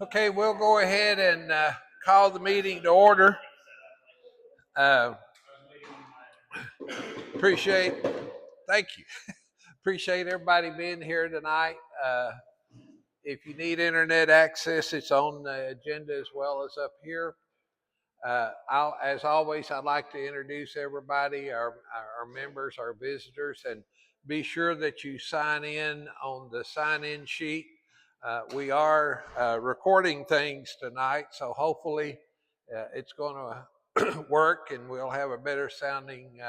Okay, we'll go ahead and call the meeting to order. Uh, appreciate, thank you. Appreciate everybody being here tonight. If you need internet access, it's on the agenda as well as up here. As always, I'd like to introduce everybody, our members, our visitors, and be sure that you sign in on the sign-in sheet. We are recording things tonight, so hopefully it's going to work and we'll have a better sounding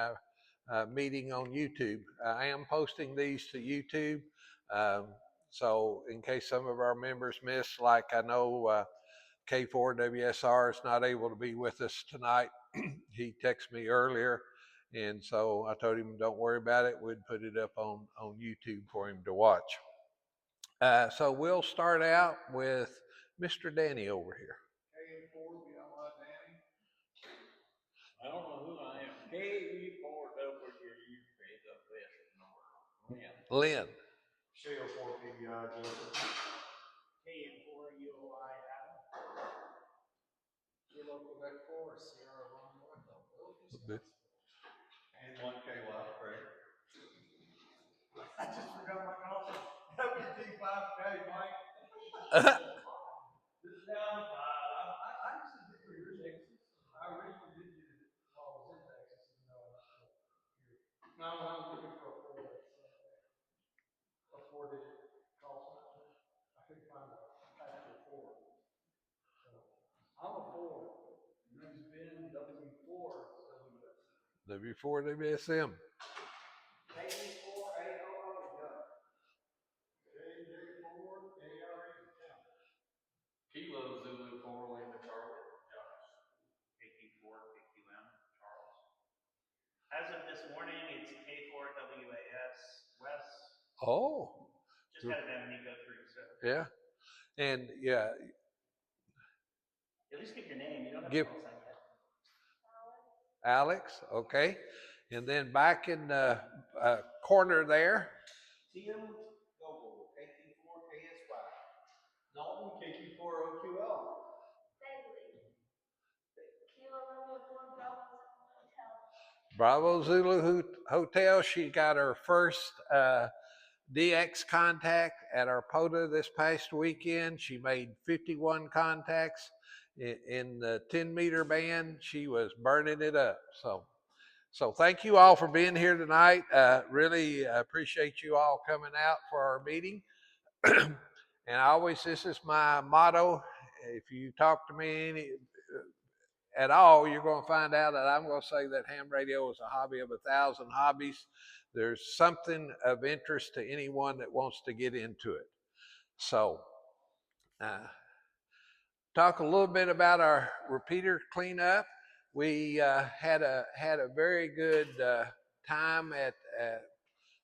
meeting on YouTube. I am posting these to YouTube, so in case some of our members miss, like I know K4WSR is not able to be with us tonight. He texted me earlier, and so I told him, don't worry about it. We'd put it up on YouTube for him to watch. So we'll start out with Mr. Danny over here. K4, you know what, Danny? I don't know who I am. K4WUP, the best in the world. Lynn. KO4PBI, Joseph. KM4UOI, Adam. Your local vet for Sierra Ron North. And 1KY, Craig. I just forgot my coffee. WT5K, Mike. This is down to 5. I used to do for your Texas. I originally did get it while I was in Texas. No, I was looking for a 4-digit call sign. I couldn't find a actual 4. So I'm a 4. And he's been W4. W4WSM. Kilo Zulu 4 Lima Charlie, Josh. KQ4 KQM, Charles. As of this morning, it's K4WAS, Wes. Oh. Just had an enemy go through, so. Yeah. And yeah. At least give your name. You don't have to call sign yet. Alex, okay. And then back in the corner there. Tim Goble, KQ4 KSY. Dalton, KQ4 OQL. Bailey. Kilo Romeo 4 Bravo Bravo Zulu Hotel. Zulu Hotel. She got her first DX contact at our POTA this past weekend. She made 51 contacts in the 10-meter band. She was burning it up. So thank you all for being here tonight. Really appreciate you all coming out for our meeting. And this is my motto. If you talk to me at all, you're going to find out that I'm going to say that ham radio is a hobby of 1,000 hobbies. There's something of interest to anyone that wants to get into it. So, talk a little bit about our repeater cleanup. We had a very good time at.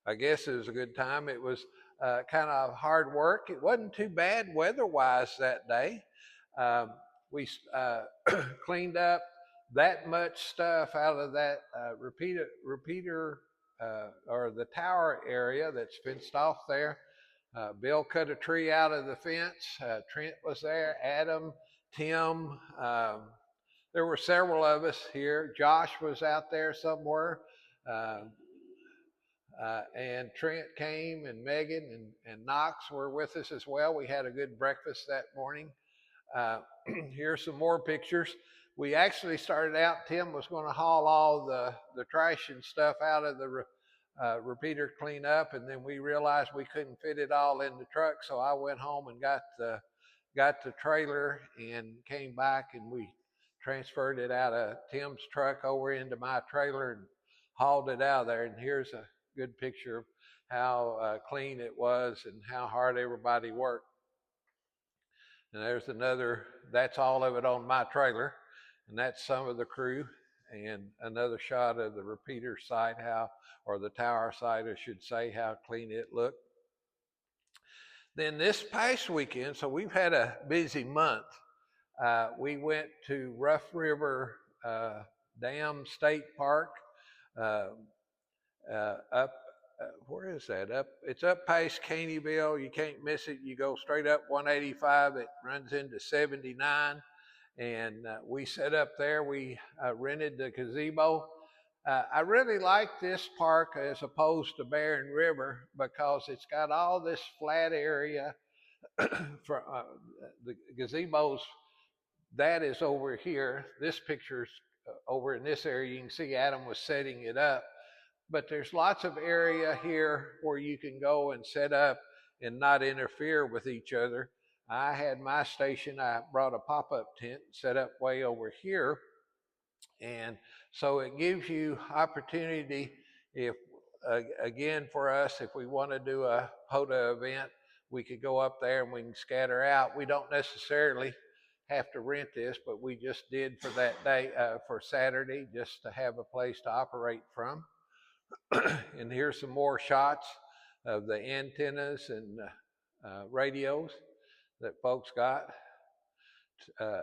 I guess it was a good time. It was kind of hard work. It wasn't too bad weather-wise that day. We cleaned up that much stuff out of that repeater or the tower area that's fenced off there. Bill cut a tree out of the fence. Trent was there. Adam, Tim. There were several of us here. Josh was out there somewhere. And Trent came, and Megan and Knox were with us as well. We had a good breakfast that morning. Here's some more pictures. We actually started out, Tim was going to haul all the trash and stuff out of the repeater cleanup, and then we realized we couldn't fit it all in the truck, so I went home and got the trailer and came back, and we transferred it out of Tim's truck over into my trailer and hauled it out of there. And here's a good picture of how clean it was and how hard everybody worked. And there's another, that's all of it on my trailer, and that's some of the crew. And another shot of the repeater site, or the tower site, I should say, how clean it looked. Then this past weekend, so we've had a busy month. We went to Rough River Dam State Park up where is that? It's up past Caneyville. You can't miss it. You go straight up 185. It runs into 79. And we set up there. We rented the gazebo. I really like this park as opposed to Barren River because it's got all this flat area for the gazebos. That is over here. This picture's over in this area. You can see Adam was setting it up. But there's lots of area here where you can go and set up and not interfere with each other. I had my station, I brought a pop-up tent set up way over here. And so it gives you opportunity if, again, for us, if we want to do a POTA event, we could go up there and we can scatter out. We don't necessarily have to rent this, but we just did for that day, for Saturday, just to have a place to operate from. And here's some more shots of the antennas and radios that folks got. Uh,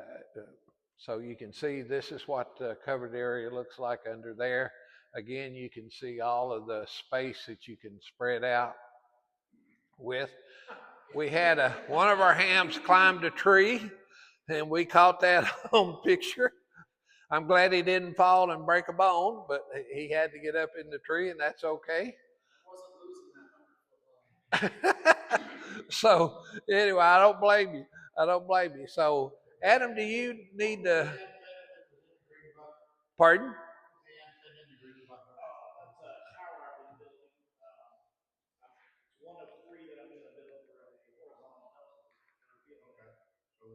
so you can see this is what the covered area looks like under there. Again, you can see all of the space that you can spread out with. We had one of our hams climbed a tree, and we caught that on picture. I'm glad he didn't fall and break a bone, but he had to get up in the tree, and that's okay. So anyway, I don't blame you. I don't blame you. So Adam, do you need to? Pardon? That's a tower I've been building. It's one of three that I'm going to build for a horizontal television. Okay. So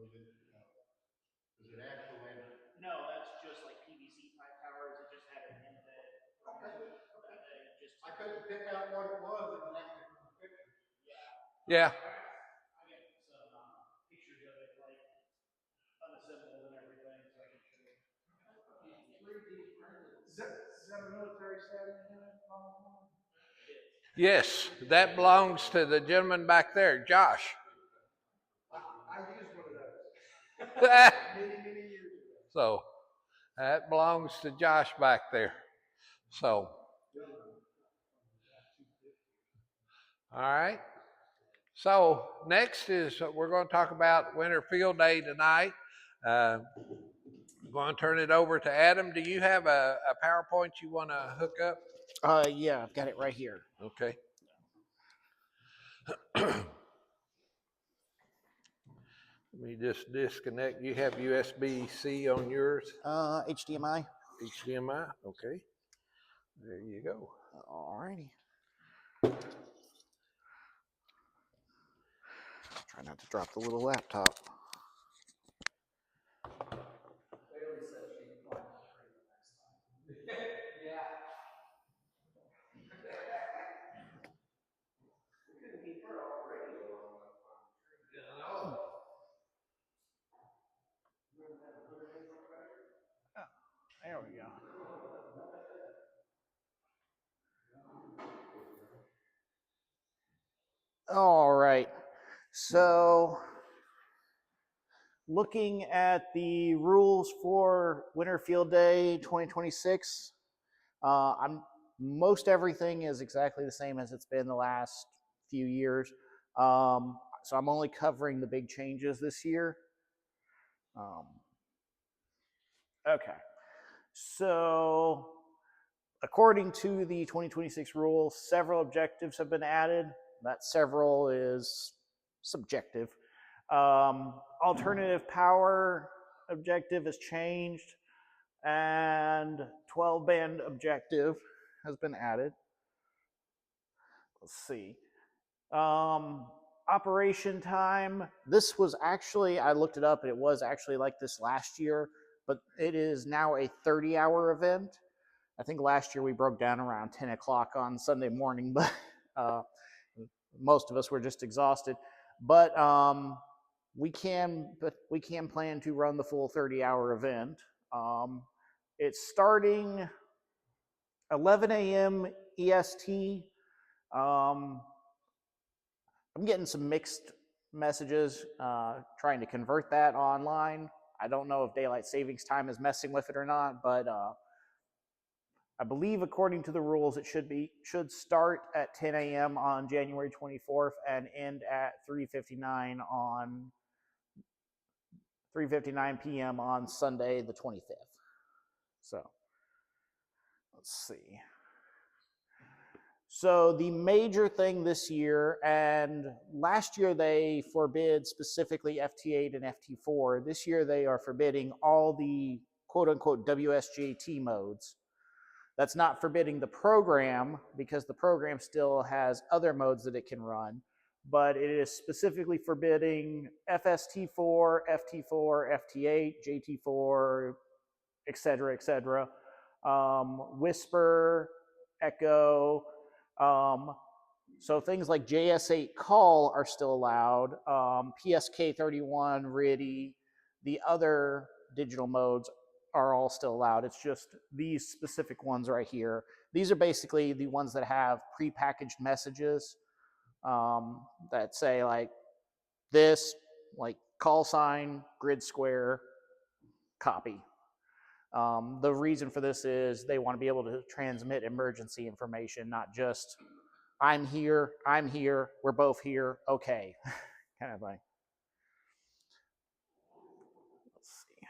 is it actual in? No, that's just like PVC pipe towers. It just had an embed. Okay. That they just. I couldn't pick out what it was exactly from the picture. Yeah. I get some pictures of it, like unassembled and everything, so I can show you. 3D printed. Is that a military setting in it? Yes, that belongs to the gentleman back there, Josh. I used one of those many years ago. So that belongs to Josh back there. So, all right. So next is we're going to talk about Winter Field Day tonight. I'm going to turn it over to Adam. Do you have a PowerPoint you want to hook up? Yeah, I've got it right here. Okay. Let me just disconnect. You have USB-C on yours? HDMI. HDMI? Okay. There you go. Alrighty. Try not to drop the little laptop. There we go. All right. So, looking at the rules for Winter Field Day 2026, most everything is exactly the same as it's been the last few years. So I'm only covering the big changes this year. Okay. So, according to the 2026 rules, several objectives have been added. That several is subjective. Alternative power objective has changed, and 12-band objective has been added. Let's see. Operation time. This was actually, I looked it up, and it was actually like this last year, but it is now a 30-hour event. I think last year we broke down around 10 o'clock on Sunday morning, but most of us were just exhausted. But we can plan to run the full 30-hour event. It's starting 11 a.m. EST. I'm getting some mixed messages trying to convert that online. I don't know if daylight savings time is messing with it or not, but I believe according to the rules, it should start at 10 a.m. on January 24th and end at 3:59 p.m. on Sunday the 25th. So let's see. So the major thing this year, and last year they forbid specifically FT8 and FT4. This year they are forbidding all the quote-unquote WSJT modes. That's not forbidding the program, because the program still has other modes that it can run, but it is specifically forbidding FST4, FT4, FT8, JT4, etc., etc. Whisper, Echo. So things like JS8 call are still allowed. PSK31, RIDI, the other digital modes are all still allowed. It's just these specific ones right here. These are basically the ones that have prepackaged messages that say like this, like call sign, grid square, copy. The reason for this is they want to be able to transmit emergency information, not just I'm here, we're both here, okay, kind of thing. Let's see.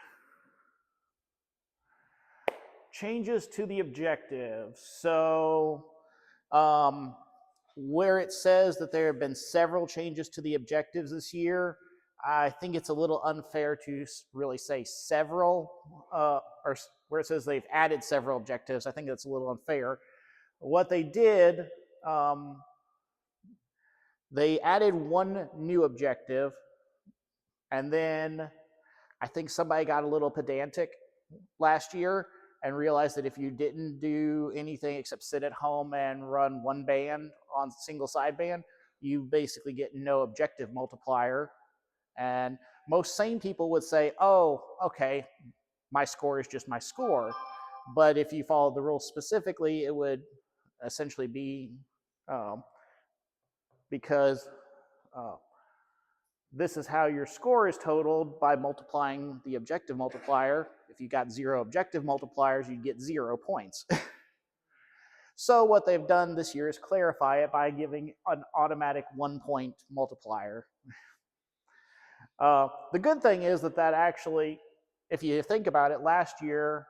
Changes to the objective. So where it says that there have been several changes to the objectives this year, I think it's a little unfair to really say several, or where it says they've added several objectives, I think that's a little unfair. What they did, they added one new objective, and then I think somebody got a little pedantic last year and realized that if you didn't do anything except sit at home and run one band on single sideband, you basically get no objective multiplier. And most sane people would say, oh, okay, my score is just my score. But if you followed the rules specifically, it would essentially be because this is how your score is totaled by multiplying the objective multiplier. If you got 0 objective multipliers, you'd get 0 points. So what they've done this year is clarify it by giving an automatic 1-point multiplier. The good thing is that actually, if you think about it, last year,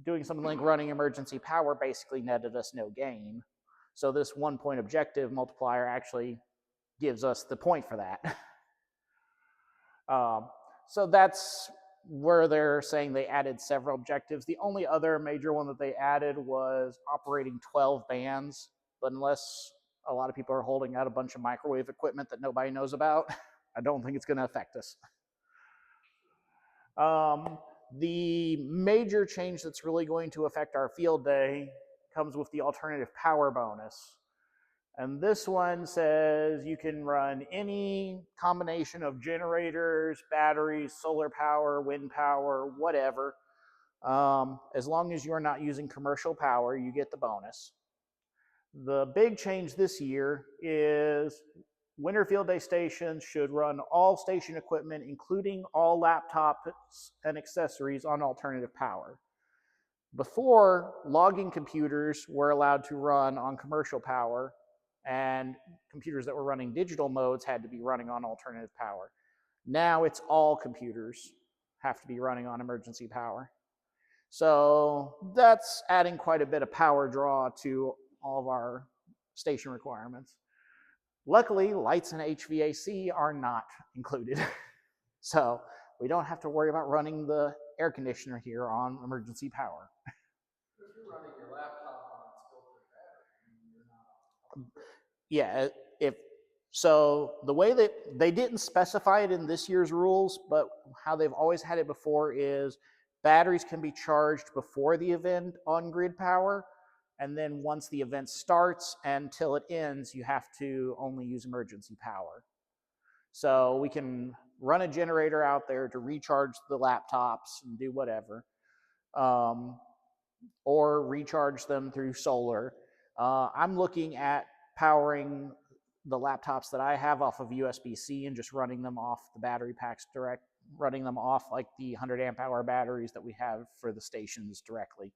doing something like running emergency power basically netted us no gain. So this 1-point objective multiplier actually gives us the point for that. So that's where they're saying they added several objectives. The only other major one that they added was operating 12 bands, but unless a lot of people are holding out a bunch of microwave equipment that nobody knows about, I don't think it's going to affect us. The major change that's really going to affect our field day comes with the alternative power bonus. And this one says you can run any combination of generators, batteries, solar power, wind power, whatever. As long as you're not using commercial power, you get the bonus. The big change this year is winter field day stations should run all station equipment, including all laptops and accessories, on alternative power. Before, logging computers were allowed to run on commercial power, and computers that were running digital modes had to be running on alternative power. Now it's all computers have to be running on emergency power. So that's adding quite a bit of power draw to all of our station requirements. Luckily, lights and HVAC are not included. So we don't have to worry about running the air conditioner here on emergency power. If you're running your laptop on its built-in battery, you're not. Yeah, so the way that they didn't specify it in this year's rules, but how they've always had it before is batteries can be charged before the event on grid power, and then once the event starts until it ends, you have to only use emergency power. So we can run a generator out there to recharge the laptops and do whatever, or recharge them through solar. I'm looking at powering the laptops that I have off of USB-C and just running them off the battery packs direct, running them off like the 100 amp hour batteries that we have for the stations directly.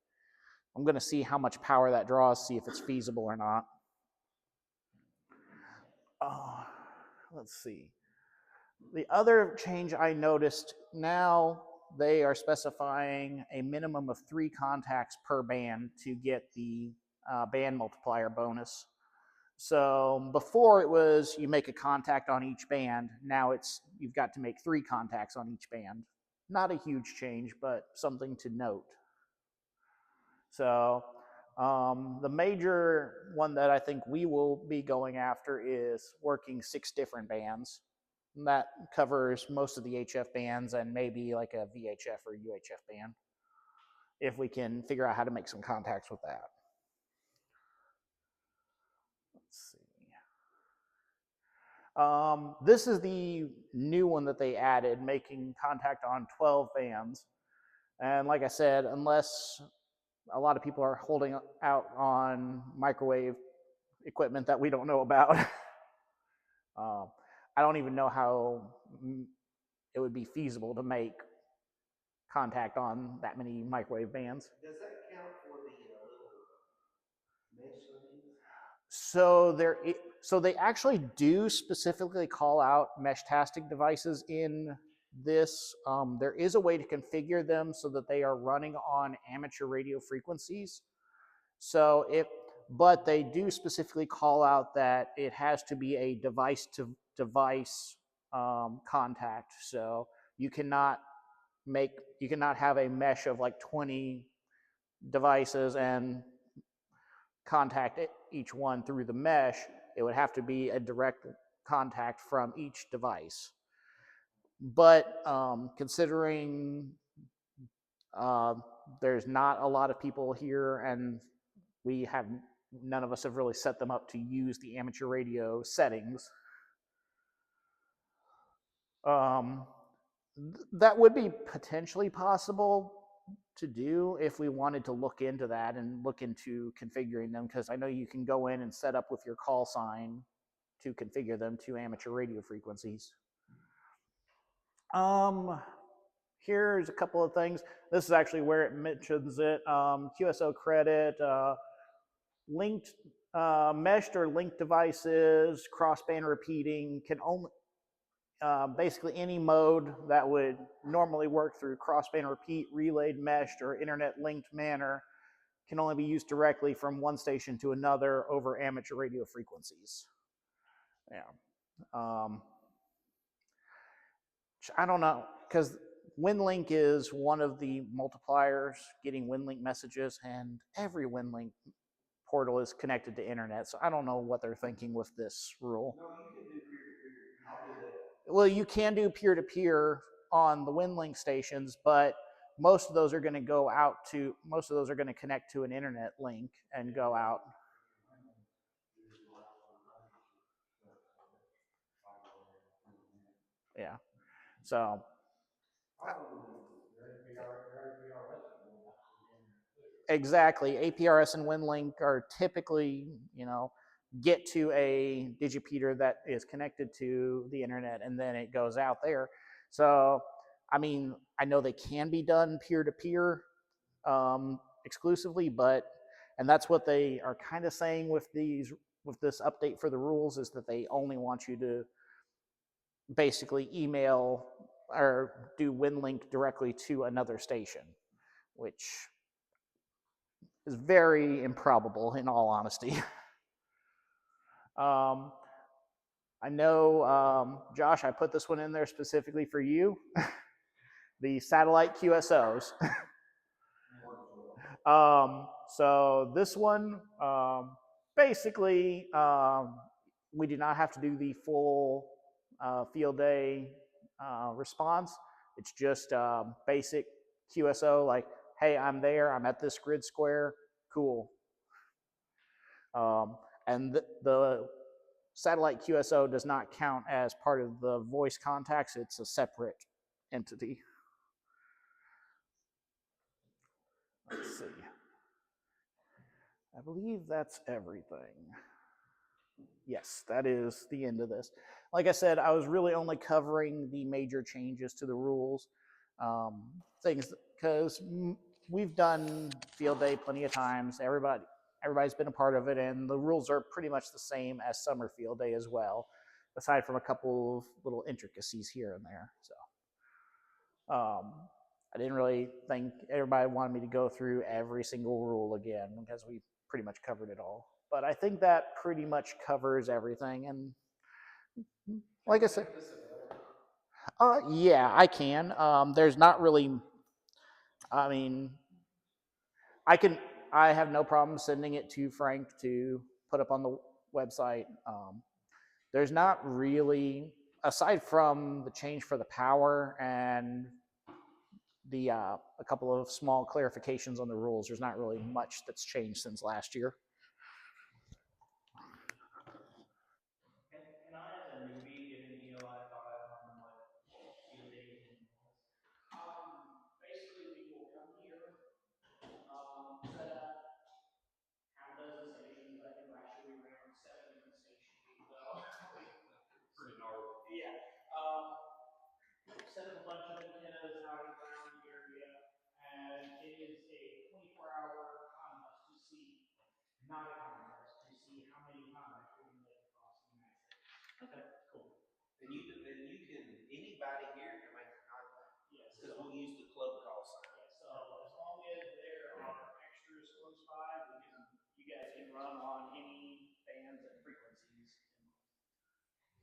I'm going to see how much power that draws, see if it's feasible or not. Let's see. The other change I noticed, now they are specifying a minimum of 3 contacts per band to get the band multiplier bonus. So before it was you make a contact on each band. Now it's you've got to make 3 contacts on each band. Not a huge change, but something to note. So the major one that I think we will be going after is working 6 different bands. And that covers most of the HF bands and maybe like a VHF or UHF band, if we can figure out how to make some contacts with that. Let's see. This is the new one that they added, making contact on 12 bands. And like I said, unless a lot of people are holding out on microwave equipment that we don't know about, I don't even know how it would be feasible to make contact on that many microwave bands. Does that count for the little mesh things? So they actually do specifically call out mesh-tastic devices in this. There is a way to configure them so that they are running on amateur radio frequencies. But they do specifically call out that it has to be a device-to-device contact. So you cannot have a mesh of like 20 devices and contact each one through the mesh. It would have to be a direct contact from each device. But considering there's not a lot of people here, and none of us have really set them up to use the amateur radio settings, that would be potentially possible to do if we wanted to look into that and look into configuring them, because I know you can go in and set up with your call sign to configure them to amateur radio frequencies. Here's a couple of things. This is actually where it mentions it. QSO credit, linked, meshed or linked devices, crossband repeating can only, basically any mode that would normally work through crossband repeat, relayed, meshed, or internet linked manner can only be used directly from one station to another over amateur radio frequencies. Yeah. I don't know, because WinLink is one of the multipliers getting WinLink messages, and every WinLink portal is connected to internet, so I don't know what they're thinking with this rule. No, you can do peer-to-peer. I'll do that. Well, you can do peer-to-peer on the WinLink stations, but most of those are going to connect to an internet link and go out. Yeah. So exactly, APRS and WinLink are typically, get to a digipeater that is connected to the internet, and then it goes out there. So, I mean, I know they can be done peer-to-peer exclusively, and that's what they are kind of saying with this update for the rules, is that they only want you to basically email or do WinLink directly to another station, which is very improbable in all honesty. I know, Josh, I put this one in there specifically for you. The satellite QSOs. So this one, basically, we do not have to do the full field day response. It's just basic QSO, like, hey, I'm there, I'm at this grid square, cool. And the satellite QSO does not count as part of the voice contacts. It's a separate entity. Let's see. I believe that's everything. Yes, that is the end of this. Like I said, I was really only covering the major changes to the rules. Things, because we've done field day plenty of times. Everybody's been a part of it, and the rules are pretty much the same as summer field day as well, aside from a couple of little intricacies here and there. So I didn't really think everybody wanted me to go through every single rule again because we pretty much covered it all. But I think that pretty much covers everything. And like I said, yeah, I can. There's not really. I mean, I can. I have no problem sending it to Frank to put up on the website. There's not really, aside from the change for the power and the a couple of small clarifications on the rules. There's not really much that's changed since last year. Can I, as a newbie, get an ELI file on what field days entails? Basically, we will come here, set up half a dozen stations. I think last year we ran 7 different stations as well. Pretty gnarly. Yeah. Set up a bunch of antennas out around the area, and it is a 24-hour contest to see, not a contest, to see how many contacts we can make across the United States. Okay, cool. And you can, anybody here can make a contact. Yes. Because we'll use the club call sign. Yeah, so as long as there are extras close by, you guys can run on any bands and frequencies.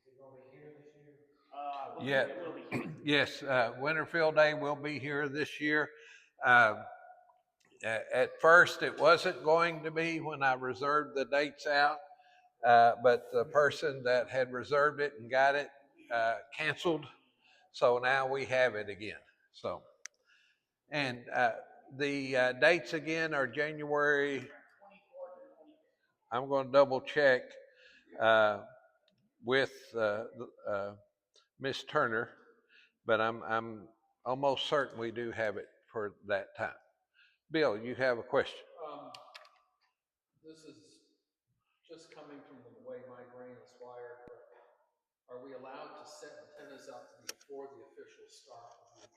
Is it gonna be here this year? Yeah. It will be here. Yes, Winterfield Day will be here this year. Uh, at first, it wasn't going to be when I reserved the dates out, but the person that had reserved it and got it canceled. So now we have it again. So, and the dates again are January. I'm going to double check with Miss Turner, but I'm almost certain we do have it for that time. Bill, you have a question? This is just coming from the way my brain is wired. Are we allowed to set antennas up before the official start of the event?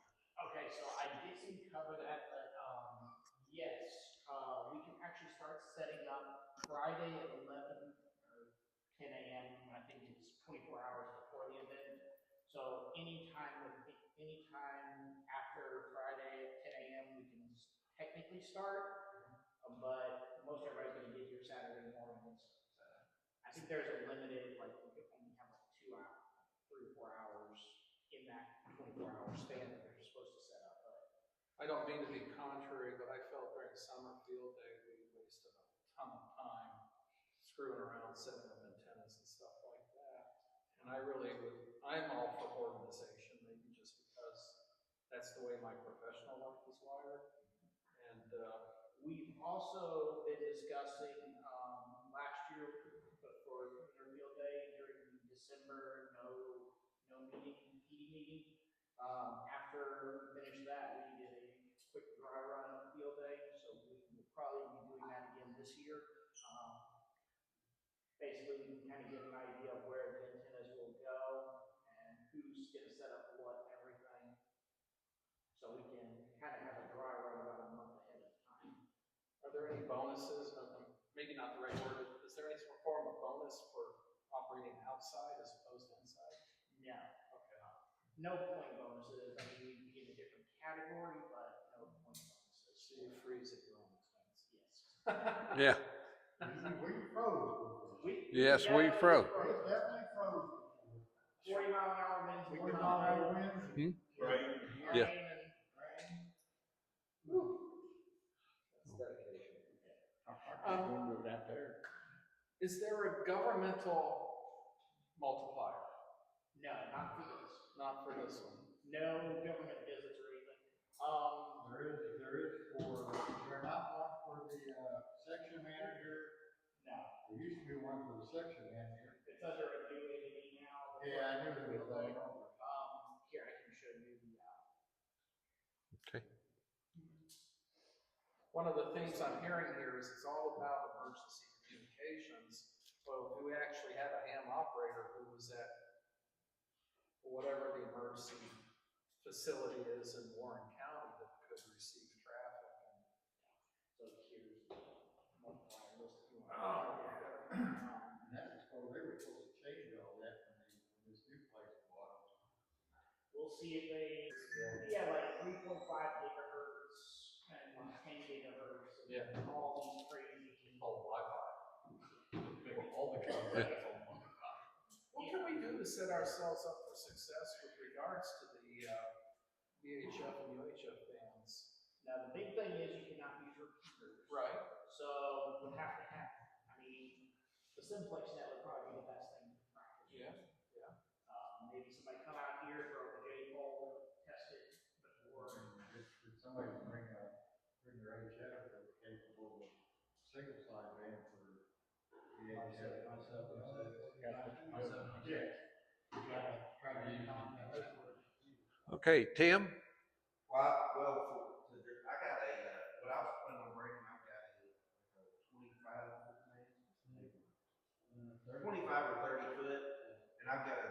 Okay, so I didn't cover that, but yes, we can actually start setting up Friday at 11 or 10 a.m. I think it's 24 hours before the event. So anytime after Friday at 10 a.m. we can technically start, but most everybody's going to get here Saturday morning. I think there's a limited, like we could only have like 2 hours, 3 or 4 hours in that 24-hour span that they're supposed to set up. But I don't mean to be contrary, but I felt during summer field day we wasted a ton of time screwing around setting up antennas and stuff like that. And I'm all for organization, maybe just because that's the way my professional life is wired. And we've also been discussing last year for Winterfield Day during December, no meeting, PD meeting. After we finished that, we did a quick dry run of field day, so we will probably be doing that again this year. Basically, we can kind of get an idea of where the antennas will go and who's going to set up what and everything, so we can kind of have a dry run about a month ahead of time. are there any bonuses? Maybe not the right word. Is there any form of bonus for operating outside as opposed to inside? No. Okay. No point bonuses. I mean, we'd be in a different category, but no point bonuses. So you freeze at your own expense. Yes. Yeah. We froze. Yes, we froze. We definitely froze. 40-mile-an-hour winds. 40-mile-an-hour winds. Hmm? Rain. Yeah. That's dedication. We moved out there. Is there a governmental multiplier? No, not for this. Not for this one. No government visits or anything. Is there not one for the section manager? No. There used to be one for the section manager. It's under a new entity now. Yeah, I knew there was going on. Here, I can show you the. Okay. One of the things I'm hearing here is it's all about emergency communications. Well, do we actually have a ham operator who was at whatever the emergency facility is in Warren County that could receive traffic and And that's before they were supposed to change all that when this new place was bought. We'll see if they, yeah, like 3.5 gigahertz and 10 gigahertz. And Yeah. all these crazy. Called Wi-Fi. Maybe all the contacts on Wi-Fi. What can we do to set ourselves up for success with regards to the VHF and UHF bands? Now, the big thing is you cannot use repeaters. Right. So you have to have, I mean, the simplex net would probably be the best thing to practice. Yeah. Yeah. Maybe somebody come out here, throw the J pole, test it before. Did somebody bring their HF that was capable of single side band for the HF? Myself, yeah. Try to use Okay, Tim? Well, I got what I was planning on bringing, I've got a 25 or 30 foot, and I've got a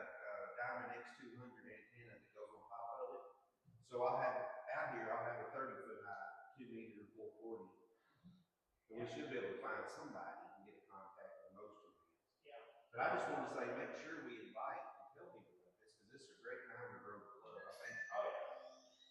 Diamond X200 antenna that goes on top of it. So I'll have, out here, I'll have a 30-foot high, 2 meter 440. So we should be able to find somebody and get a contact on those two bands. Yeah. But I just want to say, make sure we invite and tell people about this, because this is a great time to grow the club. I think. Oh yeah.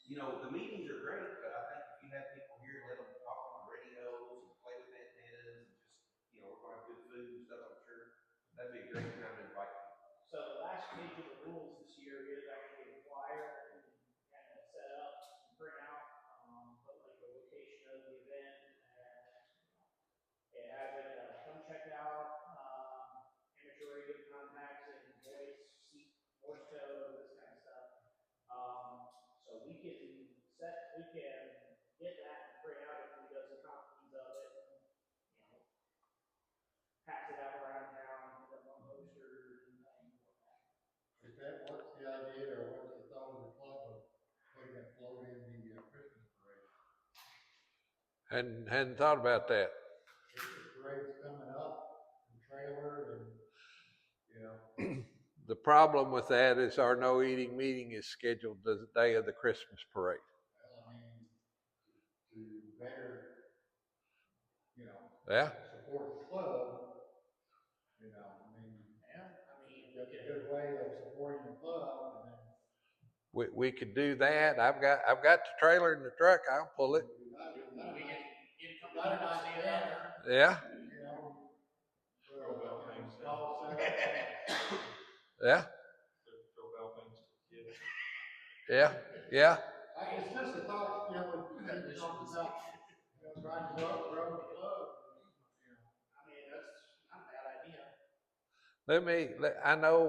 You know, the meetings are great, but I think if you have people here, let them talk on the radios and play with antennas and just, you know, we're going to have good food and stuff, I'm sure that'd be a great time to invite people. So the last page of the rules this year is actually a flyer that you can kind of set up and print out, put like the location of the event, and it has like a come check out, amateur radio contacts and voice, seat, Morse code, this kind of stuff. So we can get that and print out if we does some copies of it, and, you know, pass it out around town, put them on posters and things like that. What's the idea, or what's the thought of the club of putting a float in the Christmas parade? Hadn't thought about that. Christmas parade's coming up, and trailer, and, you know. The problem with that is our no eating meeting is scheduled the day of the Christmas parade. Well, I mean, to better, you know, Yeah. support the club, you know, I mean, that's a good way of supporting the club, and then. We could do that. I've got the trailer in the truck. I'll pull it. We got a nice banner. Yeah. You know, Yeah. Yeah. Yeah. It's just a thought, you know, when you talk about, you know, trying to grow the club, you know. I mean, that's not a bad idea. I know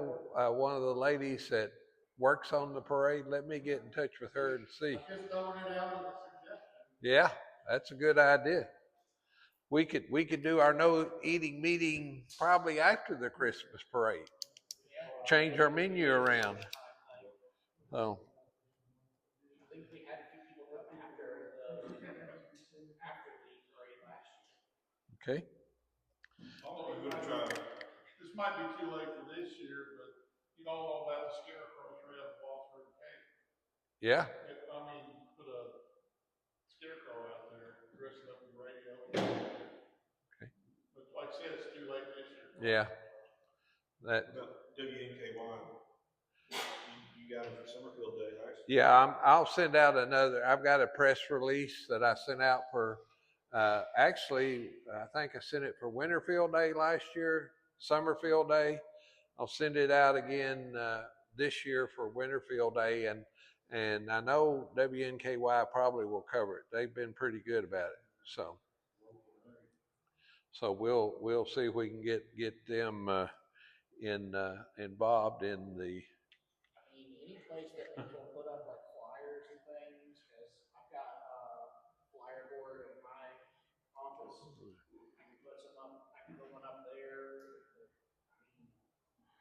one of the ladies that works on the parade. Let me get in touch with her and see. I'm just throwing it out as a suggestion. Yeah, that's a good idea. We could do our no eating meeting probably after the Christmas parade. Change our menu around. Oh. I think we had a few people come after the parade last year. Okay. Although we're gonna try, this might be too late for this year, but you know all about the scarecrow trail at Walford Cave. Yeah. I mean, put a scarecrow out there, dress it up with radio. Okay. But like I said, it's too late this year. Yeah. That. WNKY, you got it for Summerfield Day, right? Yeah, I'll send out another. I've got a press release that I sent out for. Actually, I think I sent it for Winterfield Day last year, Summerfield Day. I'll send it out again this year for Winterfield Day, and I know WNKY probably will cover it. They've been pretty good about it, so we'll see if we can get them involved in the. I mean, any place that people put up like flyers and things, because I've got a flyer board in my office. I can put some up. I can put one up there. I mean,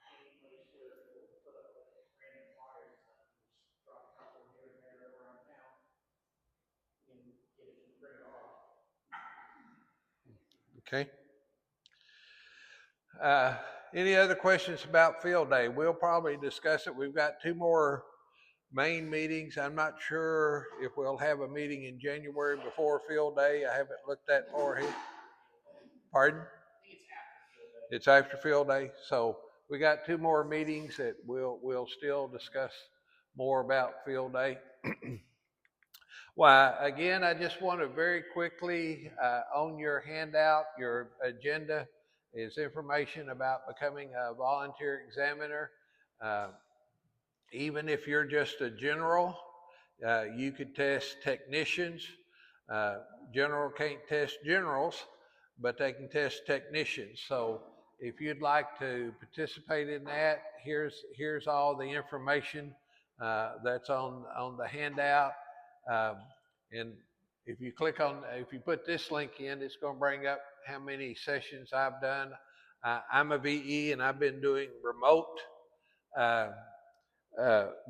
any place where people put up like random flyers, just drop a couple here and there around town, and get it and print it off. Okay. Any other questions about field day? We'll probably discuss it. We've got 2 more main meetings. I'm not sure if we'll have a meeting in January before field day. I haven't looked that far ahead. Pardon? I think it's It's after field day. So we got 2 more meetings that we'll still discuss more about field day. Well, again, I just want to very quickly, on your handout, your agenda is information about becoming a volunteer examiner. Uh, Even if you're just a general, you could test technicians. Uh, General can't test generals, but they can test technicians. So if you'd like to participate in that, here's all the information that's on the handout. Um, and if you put this link in, it's going to bring up how many sessions I've done. I'm a VE and I've been doing remote uh,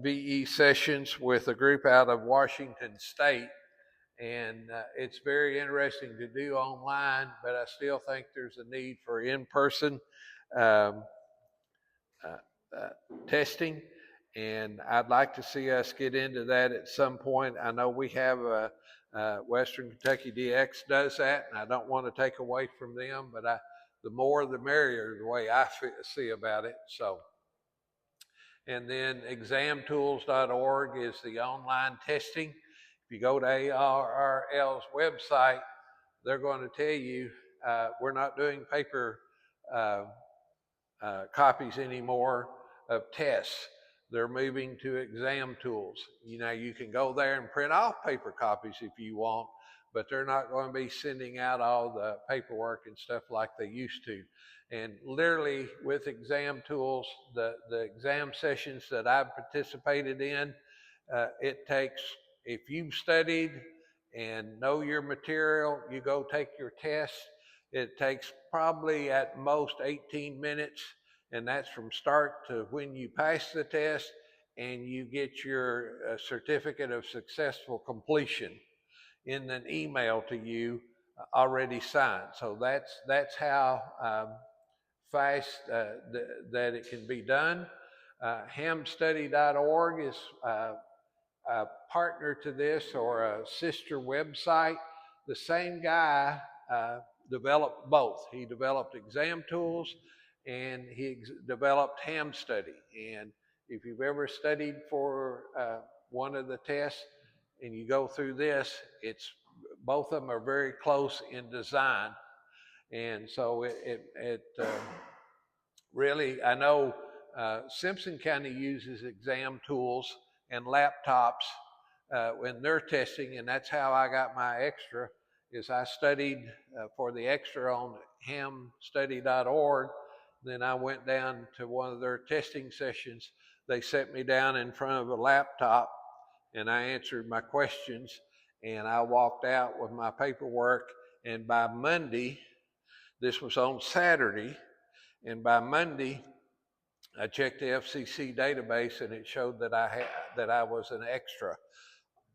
VE sessions with a group out of Washington State. And it's very interesting to do online, but I still think there's a need for in-person um, testing. And I'd like to see us get into that at some point. I know we have Western Kentucky DX does that, and I don't want to take away from them, but the more the merrier, the way I see about it. So. And then examtools.org is the online testing. If you go to ARRL's website, they're going to tell you we're not doing paper uh, copies anymore of tests. They're moving to exam tools. You know, you can go there and print off paper copies if you want, but they're not going to be sending out all the paperwork and stuff like they used to. And literally with exam tools, the exam sessions that I've participated in, it takes, if you've studied and know your material, you go take your test, it takes probably at most 18 minutes, and that's from start to when you pass the test and you get your certificate of successful completion in an email to you already signed. So that's how fast that it can be done. Hamstudy.org is a partner to this or a sister website. The same guy developed both. He developed exam tools and he developed Ham Study. And if you've ever studied for one of the tests and you go through this, it's both of them are very close in design. And so it really, I know Simpson County uses exam tools and laptops when they're testing, and that's how I got my extra. Is I studied for the extra on hamstudy.org. Then I went down to one of their testing sessions. They set me down in front of a laptop, and I answered my questions, and I walked out with my paperwork. And by Monday, this was on Saturday, and by Monday, I checked the FCC database and it showed that I was an extra.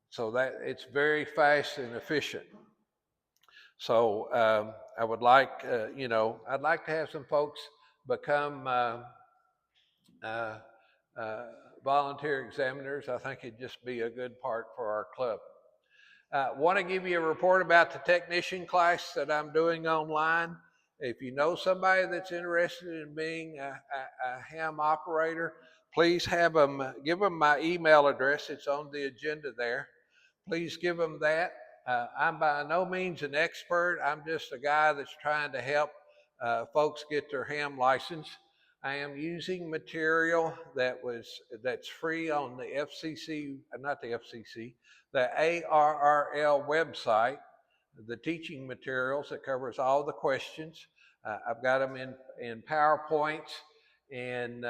So that it's very fast and efficient. So I would like, I'd like to have some folks become volunteer examiners. I think it'd just be a good part for our club. Want to give you a report about the technician class that I'm doing online. If you know somebody that's interested in being a ham operator, please give them my email address. It's on the agenda there. Please give them that. I'm by no means an expert. I'm just a guy that's trying to help folks get their ham license. I am using material that's free on the FCC, not the FCC, the ARRL website, the teaching materials that covers all the questions. I've got them in PowerPoints. And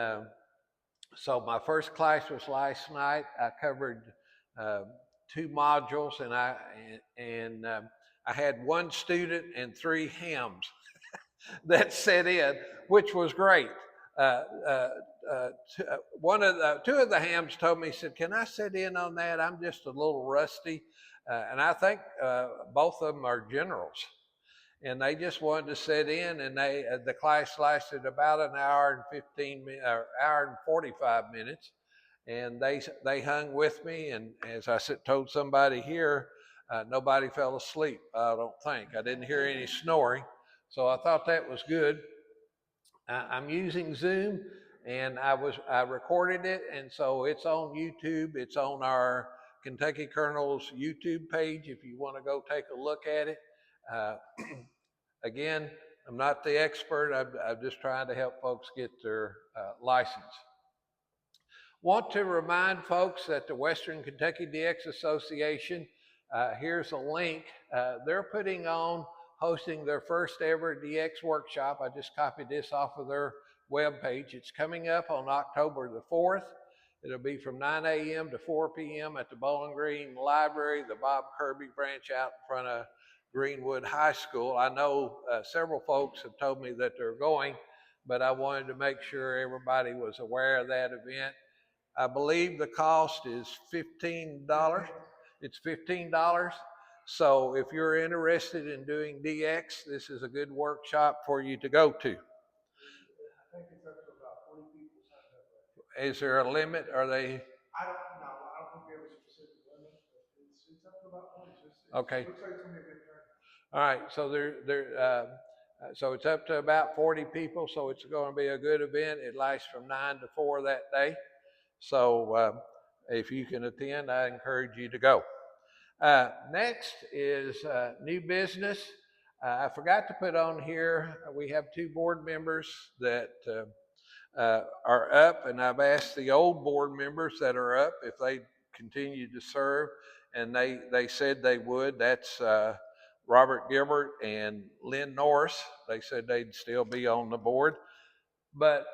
so my first class was last night. I covered 2 modules, and I had 1 student and 3 hams that set in, which was great. Two of the hams told me, said, "Can I sit in on that? I'm just a little rusty." And I think both of them are generals. And they just wanted to sit in, and the class lasted about an hour and hour and 45 minutes. And they hung with me, and as I told somebody here, nobody fell asleep, I don't think. I didn't hear any snoring, so I thought that was good. I'm using Zoom, and I recorded it, and so it's on YouTube. It's on our Kentucky Colonel's YouTube page if you want to go take a look at it. Uh, again, I'm not the expert. I'm just trying to help folks get their license. Want to remind folks that the Western Kentucky DX Association, here's a link. They're hosting their first ever DX workshop. I just copied this off of their webpage. It's coming up on October the 4th. It'll be from 9 a.m. to 4 p.m. at the Bowling Green Library, the Bob Kirby branch out in front of Greenwood High School. I know several folks have told me that they're going, but I wanted to make sure everybody was aware of that event. I believe the cost is $15. It's $15. So if you're interested in doing DX, this is a good workshop for you to go to. I think it's up to about 40 people signed up. Is there a limit? Are they? I don't know. I don't think we have a specific limit, but it's up to about 40. Okay. It looks like it's going to be a good turn. All right. So so it's up to about 40 people. So it's going to be a good event. It lasts from 9 to 4 that day. So if you can attend, I encourage you to go. Next is new business. I forgot to put on here, we have 2 board members that are up, and I've asked the old board members that are up if they continue to serve, and they said they would. That's Robert Gilbert and Lynn Norris. They said they'd still be on the board. But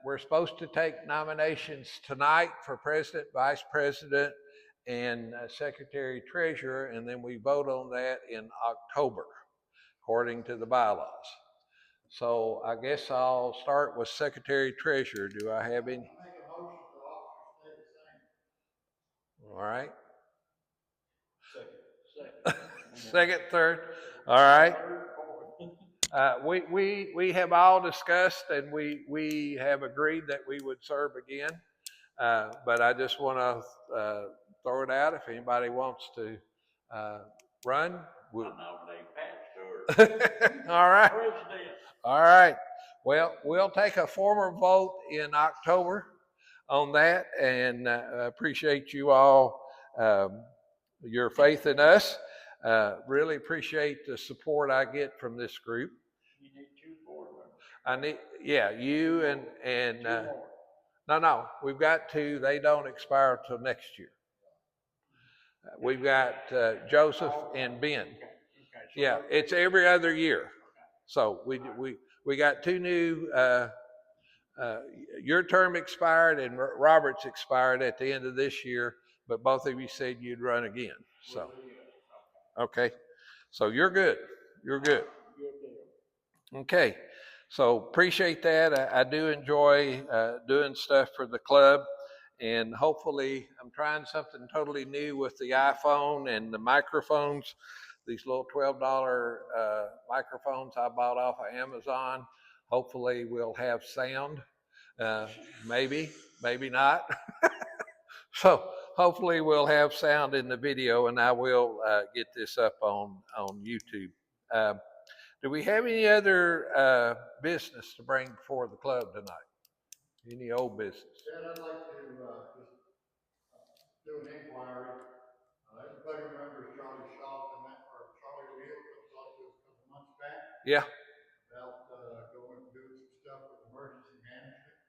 we're supposed to take nominations tonight for president, vice president, and secretary treasurer, and then we vote on that in October, according to the bylaws. So I guess I'll start with secretary treasurer. Do I have any? Make a motion for officers stay the same. All right. Second. Second, third. All right. We have all discussed, and we have agreed that we would serve again. But I just want to throw it out. If anybody wants to run, we'll nominate Pat Stewart. All right. President. All right. Well, we'll take a formal vote in October on that, and appreciate you all, your faith in us. Really appreciate the support I get from this group. You need 2 board members. You and no, we've got 2. They don't expire till next year. We've got Joseph and Ben. Yeah, it's every other year. So we got 2 new. Your term expired and Robert's expired at the end of this year, but both of you said you'd run again. So okay, so you're good. You're good. Okay, so appreciate that. I do enjoy doing stuff for the club, and hopefully I'm trying something totally new with the iPhone and the microphones. These little $12 microphones I bought off of Amazon. Hopefully we'll have sound. Maybe not. So hopefully we'll have sound in the video, and I will get this up on YouTube. Do we have any other business to bring before the club tonight? Any old business? Chad, I'd like to just do an inquiry. Everybody remembers Charlie Shaw or Charlie O'Neill talked to us a couple months back. Yeah. About doing some stuff with emergency management.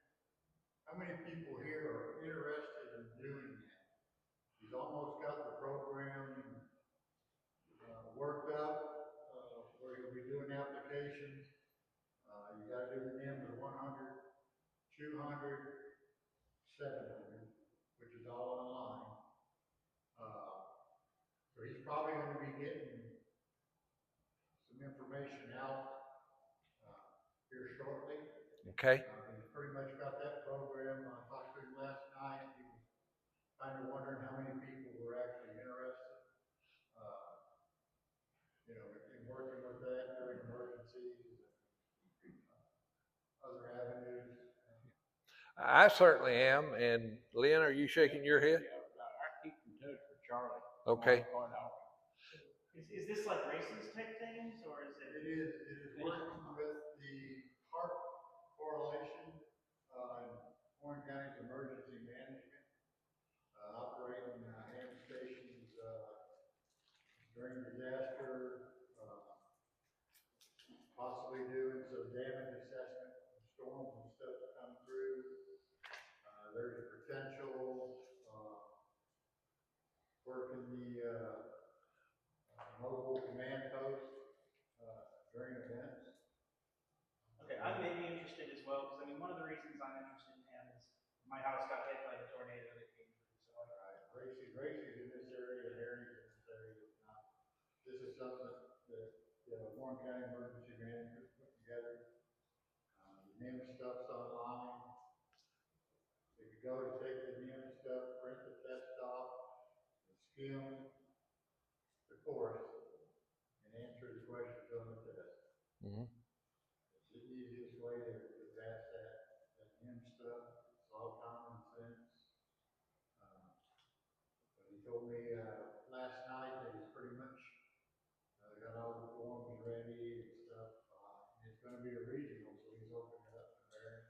How many people here are interested in doing that? He's almost got the program worked up where he'll be doing applications. You got to do the names of 100, 200, 700, which is all online. So he's probably going to be getting some information out here shortly. Okay. He's pretty much got that program. I talked to him last night. He was kind of wondering how many people were actually interested. In working with that during emergencies and other avenues. I certainly am. And Lynn, are you shaking your head? I keep in touch with Charlie. Okay. Is this like races type things, or is it? It is working with the park Warren County's emergency management, operating ham stations during disaster, possibly doing some damage assessment, storms and stuff that come through. There's a potential working the mobile command post during events. Okay, I may be interested as well, because I mean, one of the reasons I'm interested in him is my house got hit by the tornado that came through, so I. Right, Gracie's in this area, Harry's in this area. Now, this is something that Warren County Emergency Management put together. The NIM stuff's online. If you go to take the NIM stuff, print the test off, and skim the course, and answer the questions on the test. Mm-hmm. It's the easiest way to pass that NIM stuff. It's all common sense. But he told me last night that he's pretty much got all the forms ready and stuff. And it's going to be a regional, so he's opening it up to Marion,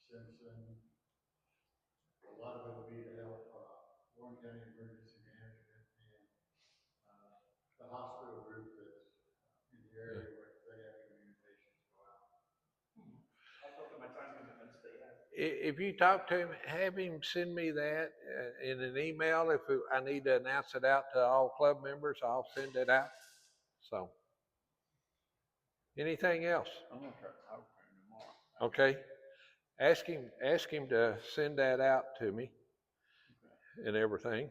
Simpson. A lot of it will be to help Warren County Emergency Management and the hospital group that's in the area where they have communications go out. I'll talk to my time commitments, but yeah. If you talk to him, have him send me that in an email. If I need to announce it out to all club members, I'll send it out. So, anything else? I'm gonna try to talk to him tomorrow. Okay. Ask him to send that out to me and everything.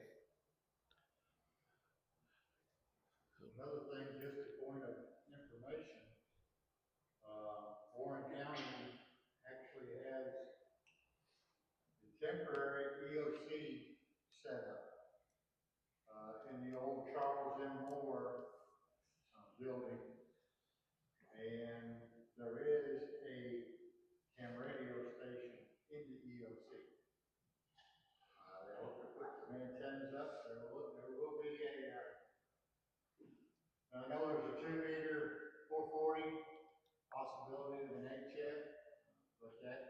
Another thing, just a point of information, Warren County actually has the temporary EOC set up in the old Charles M. Moore building. And there is a ham radio station in the EOC. They hope to put some antennas up. There will be I know there's a 2-meter 440 possibility of an HF, but that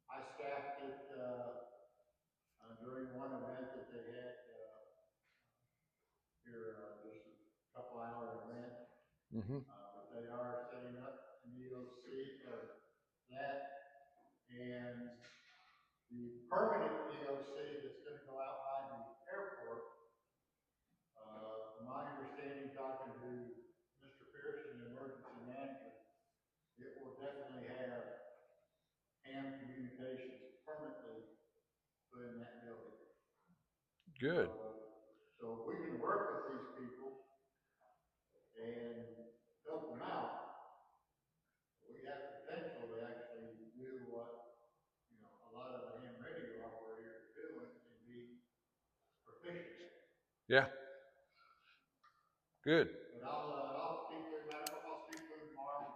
I staffed it during one event that they had here just a couple hour event. Mm-hmm. But they are setting up an EOC for that, and the permanent EOC that's going to go out by the airport. My understanding, talking to Mr. Pearson, the emergency manager, it will definitely have ham communications permanently put in that building. Good. So we can work with these people and help them out. We have potential to actually do what a lot of the ham radio operators are doing and be proficient. Yeah. Good. But I'll speak to him. I'll speak to him tomorrow.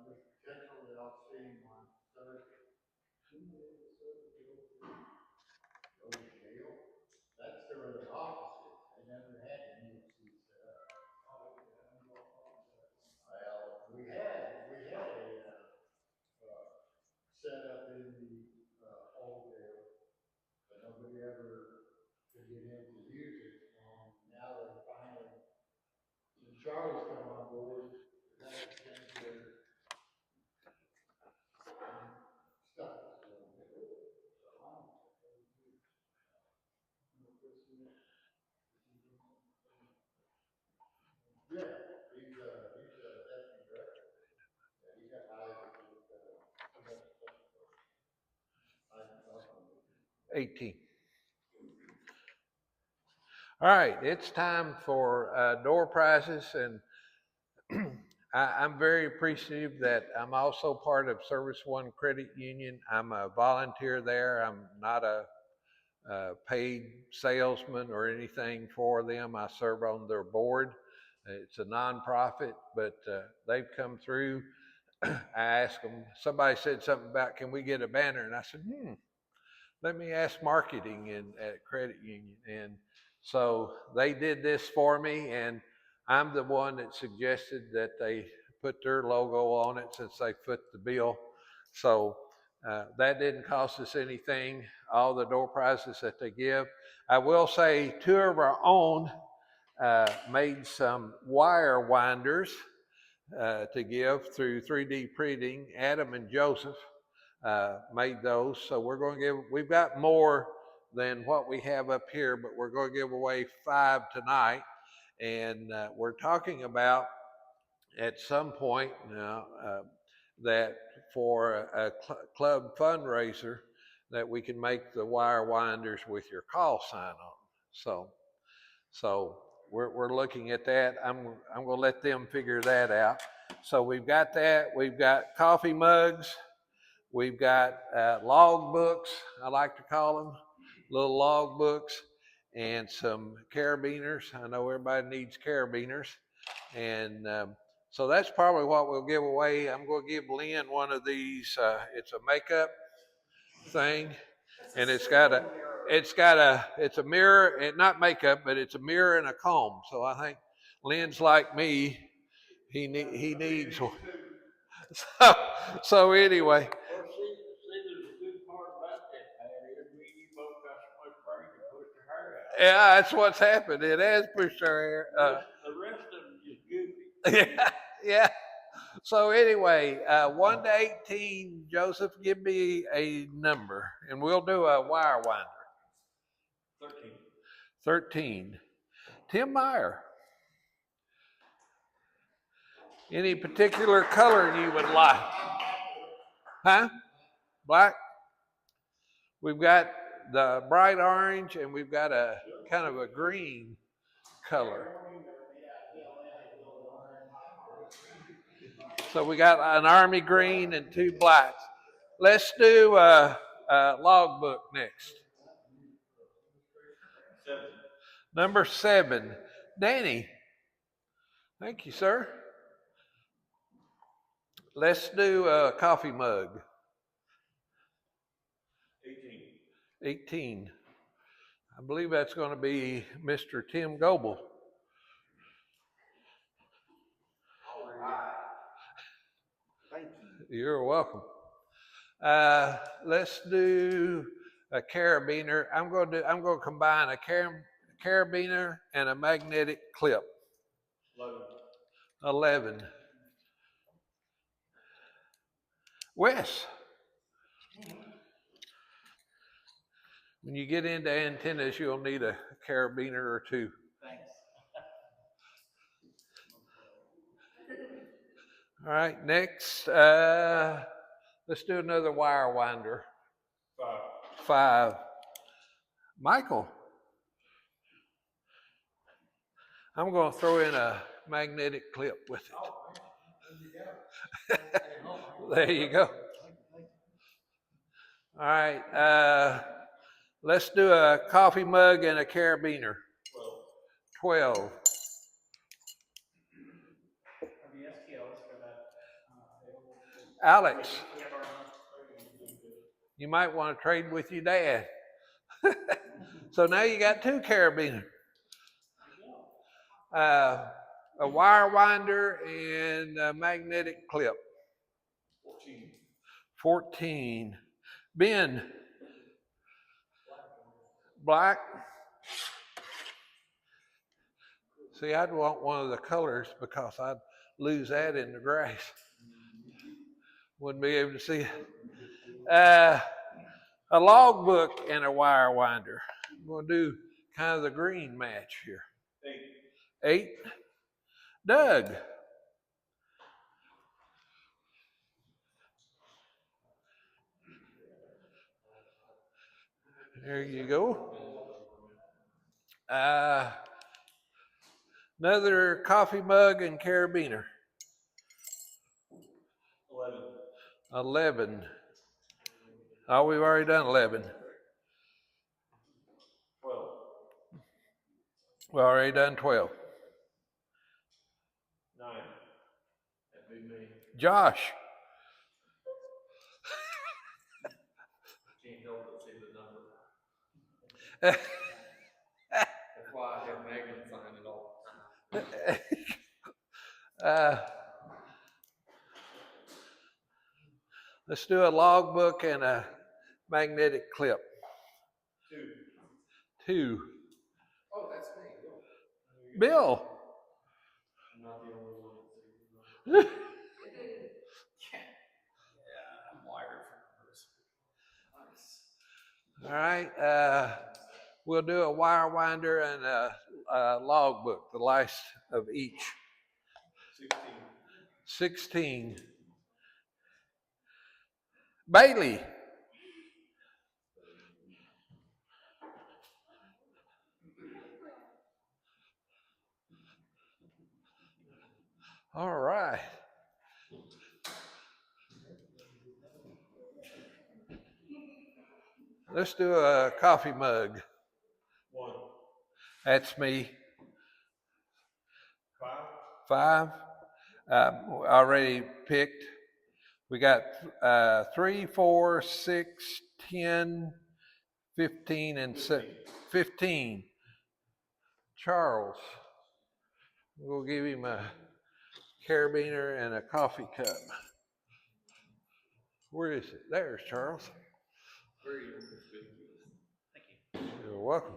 There's potential that I'll see him on Thursday. Go to jail. That's where their office is. They never had an EOC set up. Well, we had a set up in the old jail, but nobody ever could get in to use it. And now they finally, since Charlie's come on board, they have to change their stuff. Yeah, he's a deputy director. Yeah, he got hired with 18. All right, it's time for door prizes, and I'm very appreciative that I'm also part of Service One Credit Union. I'm a volunteer there. I'm not a paid salesman or anything for them. I serve on their board. It's a nonprofit, but they've come through. I asked them, somebody said something about, can we get a banner? And I said, let me ask marketing at credit union. And so they did this for me, and I'm the one that suggested that they put their logo on it since they foot the bill. So That didn't cost us anything, all the door prizes that they give. I will say 2 of our own made some wire winders to give through 3D printing. Adam and Joseph made those. So we've got more than what we have up here, but we're going to give away 5 tonight. And we're talking about at some point now that for a club fundraiser that we can make the wire winders with your call sign on them. So we're looking at that. I'm going to let them figure that out. So we've got that. We've got coffee mugs. We've got log books, I like to call them, little log books, and some carabiners. I know everybody needs carabiners. And so that's probably what we'll give away. I'm going to give Lynn one of these. It's a makeup thing, and it's a mirror, and not makeup, but it's a mirror and a comb. So I think Lynn's like me. He needs one. So anyway. Well, see, there's a good part about that, Patty. Me and you both got so much brain to push the hair out. Yeah, that's what's happened. It has pushed our hair. The rest of them is goofy. Yeah. So anyway, 1 to 18, Joseph, give me a number, and we'll do a wire winder. 13. 13. Tim Meyer. Any particular color you would like? Huh? Black? We've got the bright orange, and we've got a kind of a green color. So we got an army green and 2 blacks. Let's do a logbook next. 7. Number 7. Danny. Thank you, sir. Let's do a coffee mug. 18. 18. I believe that's going to be Mr. Tim Goebel. All right. Thank you. You're welcome. Let's do a carabiner. I'm going to combine a carabiner and a magnetic clip. 11. Wes. When you get into antennas, you'll need a carabiner or 2. Thanks. All right, next, let's do another wire winder. 5. Michael. I'm going to throw in a magnetic clip with it. There you go. All right, let's do a coffee mug and a carabiner. 12. Are the STLs for that? Alex, you might want to trade with your dad. So now you got 2 carabiners. A wire winder and a magnetic clip. 14. Ben. Black. See, I'd want one of the colors because I'd lose that in the grass. Wouldn't be able to see it. A logbook and a wire winder. I'm going to do kind of the green match here. 8. Doug. There you go. Another coffee mug and carabiner. 11. Oh, we've already done 11. 12. We've already done 12. 9. That'd be me. Josh. Can't help but see the number. That's why I have Megan sign it all the time. Let's do a logbook and a magnetic clip. Two. Oh, that's me. Bill. I'm not the only one. Yeah, I'm wired for numbers. Nice. All right. We'll do a wire winder and a logbook, the last of each. 16. Bailey. All right. Let's do a coffee mug. 1. That's me. 5. 5. Already picked. We got 3, 4, 6, 10, 15, and 15. Charles. We'll give him a carabiner and a coffee cup. Where is it? There's Charles. Thank you. You're welcome.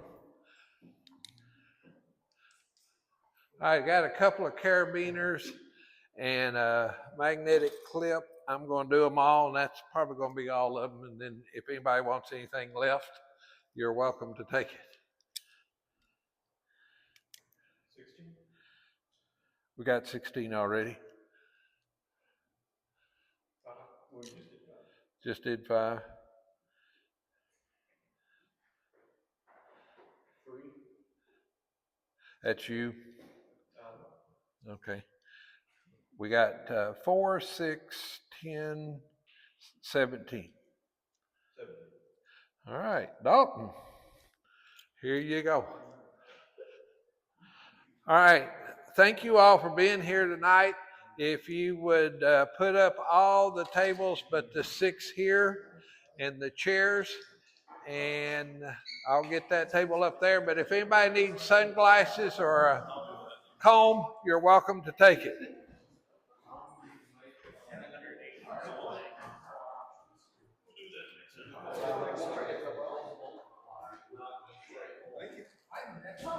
I got a couple of carabiners and a magnetic clip. I'm going to do them all, and that's probably going to be all of them. And then if anybody wants anything left, you're welcome to take it. 16. We got 16 already. We Just did 5. 3. That's you. Okay. We got 4, 6, 10, 17. 7. All right, Dalton. Here you go. All right. Thank you all for being here tonight. If you would put up all the tables but the 6 here and the chairs, and I'll get that table up there. But if anybody needs sunglasses or a comb, you're welcome to take it. Thank you.